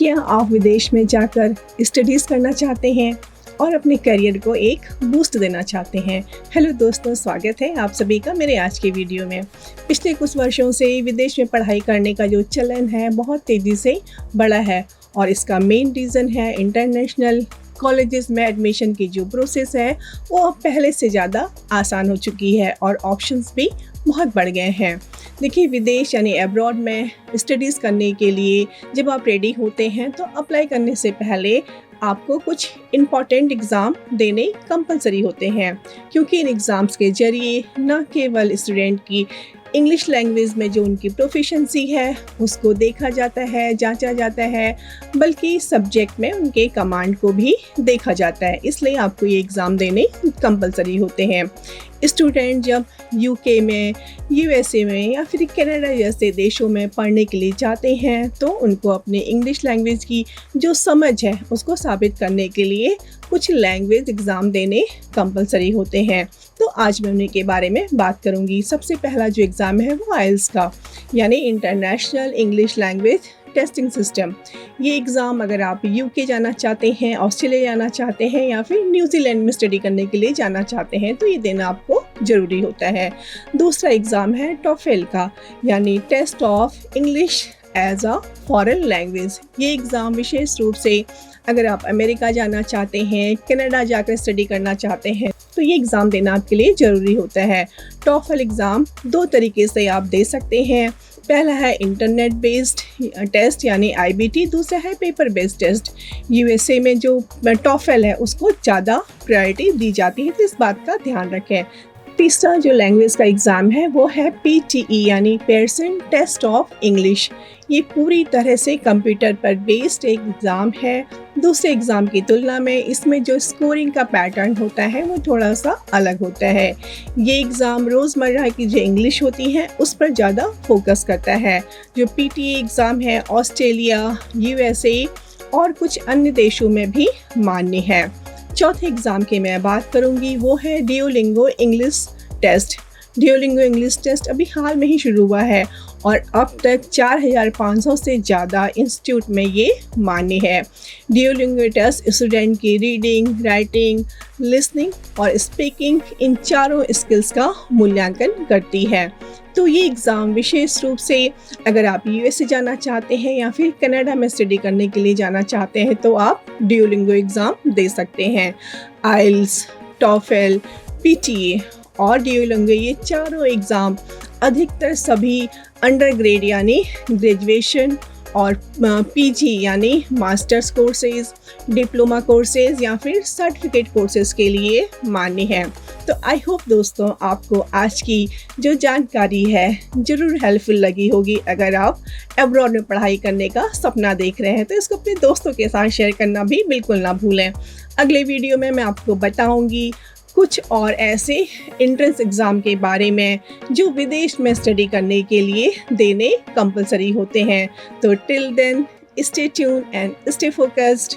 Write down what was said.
क्या आप विदेश में जाकर स्टडीज़ करना चाहते हैं और अपने करियर को एक बूस्ट देना चाहते हैं? हेलो दोस्तों, स्वागत है आप सभी का मेरे आज के वीडियो में। पिछले कुछ वर्षों से विदेश में पढ़ाई करने का जो चलन है बहुत तेज़ी से बढ़ा है और इसका मेन रीज़न है इंटरनेशनल कॉलेजेस में एडमिशन की जो प्रोसेस है वो अब पहले से ज़्यादा आसान हो चुकी है और ऑप्शंस भी बहुत बढ़ गए हैं। देखिए, विदेश यानी अब्रॉड में स्टडीज़ करने के लिए जब आप रेडी होते हैं तो अप्लाई करने से पहले आपको कुछ इम्पॉर्टेंट एग्ज़ाम देने कंपलसरी होते हैं, क्योंकि इन एग्ज़ाम्स के ज़रिए न केवल स्टूडेंट की इंग्लिश लैंग्वेज में जो उनकी प्रोफिशेंसी है उसको देखा जाता है, जांचा जाता है, बल्कि सब्जेक्ट में उनके कमांड को भी देखा जाता है। इसलिए आपको ये एग्ज़ाम देने कंपलसरी होते हैं। स्टूडेंट जब यूके में, यूएसए में या फिर कनाडा जैसे देशों में पढ़ने के लिए जाते हैं तो उनको अपनी इंग्लिश लैंग्वेज की जो समझ है उसको साबित करने के लिए कुछ लैंग्वेज एग्ज़ाम देने कंपलसरी होते हैं। तो आज मैं उन्हीं के बारे में बात करूंगी। सबसे पहला जो एग्ज़ाम है वो आइल्स का यानी international English language testing system. ये एग्ज़ाम अगर आप यूके जाना चाहते हैं, ऑस्ट्रेलिया जाना चाहते हैं या फिर न्यूजीलैंड में स्टडी करने के लिए जाना चाहते हैं तो ये देना आपको ज़रूरी होता है। दूसरा एग्ज़ाम है टॉफेल का यानी test of English as a foreign language. ये एग्ज़ाम विशेष रूप से अगर आप अमेरिका जाना चाहते हैं, कनाडा जाकर स्टडी करना चाहते हैं तो ये एग्ज़ाम देना आपके लिए ज़रूरी होता है। टॉफल एग्ज़ाम दो तरीके से आप दे सकते हैं। पहला है इंटरनेट बेस्ड टेस्ट यानी IBT, दूसरा है पेपर बेस्ड टेस्ट। यूएसए में जो टॉफल है उसको ज़्यादा प्रायोरिटी दी जाती है, तो इस बात का ध्यान रखें। तीसरा जो लैंग्वेज का एग्ज़ाम है वो है PTE यानी पेयरसन टेस्ट ऑफ इंग्लिश। ये पूरी तरह से कंप्यूटर पर बेस्ड एक एग्ज़ाम है। दूसरे एग्ज़ाम की तुलना में इसमें जो स्कोरिंग का पैटर्न होता है वो थोड़ा सा अलग होता है। ये एग्ज़ाम रोज़मर्रा की जो इंग्लिश होती है उस पर ज़्यादा फोकस करता है। जो PTE एग्ज़ाम है ऑस्ट्रेलिया, USA और कुछ अन्य देशों में भी मान्य है। चौथे एग्ज़ाम की मैं बात करूंगी वो है Duolingo English test. Duolingo English test अभी हाल में ही शुरू हुआ है और अब तक 4500 से ज़्यादा इंस्टीट्यूट में ये मान्य है। डुओलिंगो टेस्ट स्टूडेंट की रीडिंग, राइटिंग, लिसनिंग और स्पीकिंग इन चारों स्किल्स का मूल्यांकन करती है। तो ये एग्ज़ाम विशेष रूप से अगर आप USA जाना चाहते हैं या फिर कनाडा में स्टडी करने के लिए जाना चाहते हैं तो आप डुओलिंगो एग्ज़ाम दे सकते हैं। आइल्स, टॉफल, PTE और डुओलिंगो ये चारों एग्ज़ाम अधिकतर सभी अंडरग्रेड यानी ग्रेजुएशन और PG यानी मास्टर्स कोर्सेज, डिप्लोमा कोर्सेज या फिर सर्टिफिकेट कोर्सेज के लिए मान्य है। तो आई होप दोस्तों आपको आज की जो जानकारी है ज़रूर हेल्पफुल लगी होगी। अगर आप अब्रॉड में पढ़ाई करने का सपना देख रहे हैं तो इसको अपने दोस्तों के साथ शेयर करना भी बिल्कुल ना भूलें। अगले वीडियो में मैं आपको बताऊंगी कुछ और ऐसे एंट्रेंस एग्ज़ाम के बारे में जो विदेश में स्टडी करने के लिए देने कंपलसरी होते हैं। तो till then stay tuned and stay focused.